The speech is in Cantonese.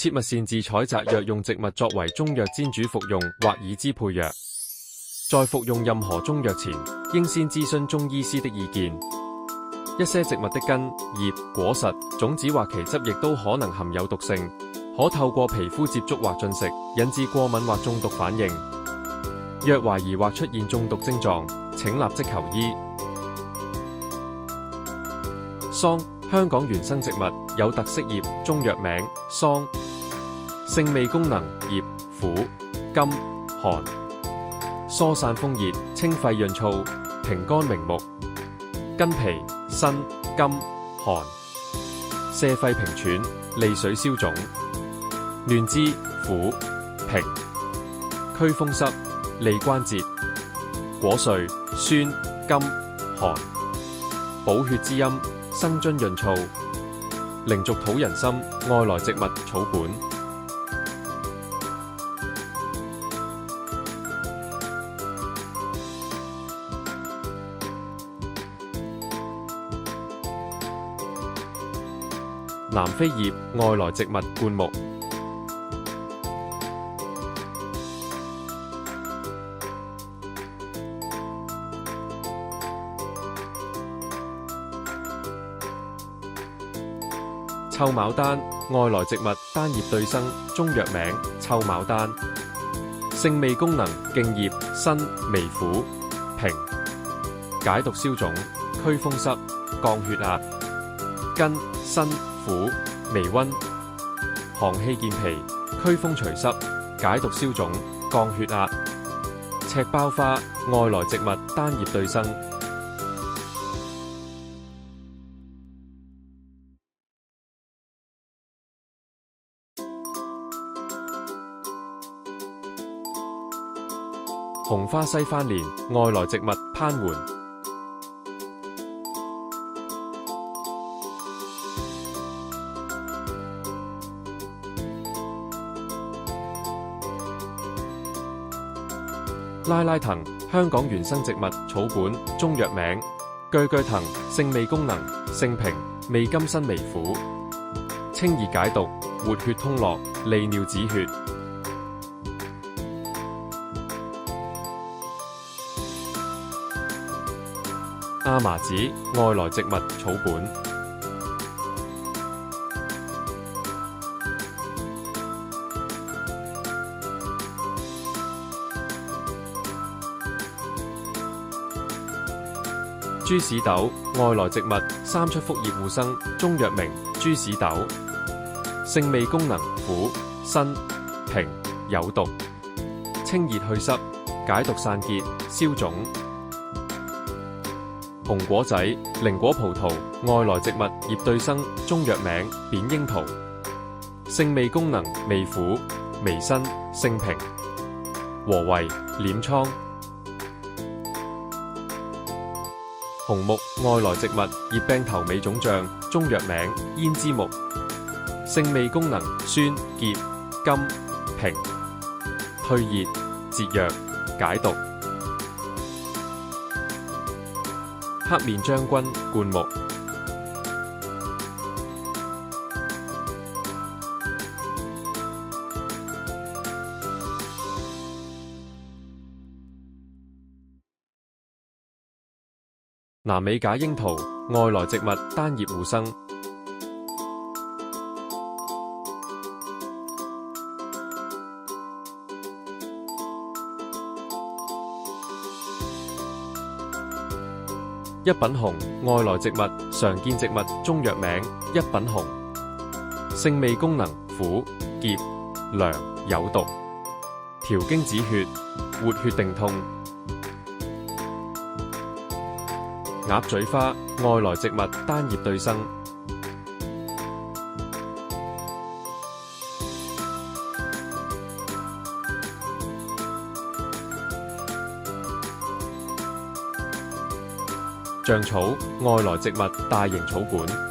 切勿擅自採摘藥用植物作為中藥煎煮服用或以之配藥。在服用任何中藥前，應先諮詢中醫師的意見。一些植物的根、葉、果實、種子或其汁液都可能含有毒性，可透過皮膚接觸或進食，引致過敏或中毒反應。若懷疑或出現中毒症狀，請立即求醫。桑，香港原生植物，有特色葉，中藥名桑。性味功能：葉苦、甘、寒，疏散風熱，清肺潤燥，平肝明目。根皮辛、甘、寒，瀉肺平喘，利水消腫。嫩枝苦、平，驅風濕，利關節。果穗酸、甘、寒，補血滋陰，生津潤燥。靈續討人心，外來植物草本。南非葉，外來植物灌木。臭牡丹，外來植物，單葉對生，中藥名臭牡丹。性味功能：莖葉辛、微苦、平，解毒消腫，驅風濕，降血壓。根辛苦、微溫，行氣健脾，驅風除濕，解毒消腫，降血壓。赤鮑花，外來植物，單葉對生。紅花西番蓮，外來植物，攀援。拉拉藤，香港原生植物，草本，中藥名鋸鋸藤。性味功能：性平，味甘辛微苦，清熱解毒，活血通絡，利尿止血。亞麻籽，外來植物，草本。豬屎豆，外來植物，三出腹葉護生，中藥名豬屎豆。性味功能：苦、辛、平，有毒，清熱去濕，解毒散結，消腫。紅果仔，靈果葡萄，外來植物，葉對生，中藥名扁櫻桃。性味功能：微苦、微辛，性平，和胃、斂瘡。紅木，外來植物，葉柄頭尾腫脹，中藥名胭脂木。性味功能：酸、澀、甘、平，退熱、節藥、解毒。黑面將軍，灌木。南美假櫻桃，外來植物，單葉護生。一品紅，外來植物，常見植物，中藥名一品紅。性味功能：苦、澀、涼，有毒，調經止血，活血定痛。鴨嘴花，外來植物，單葉對生。象草，外來植物，大型草本。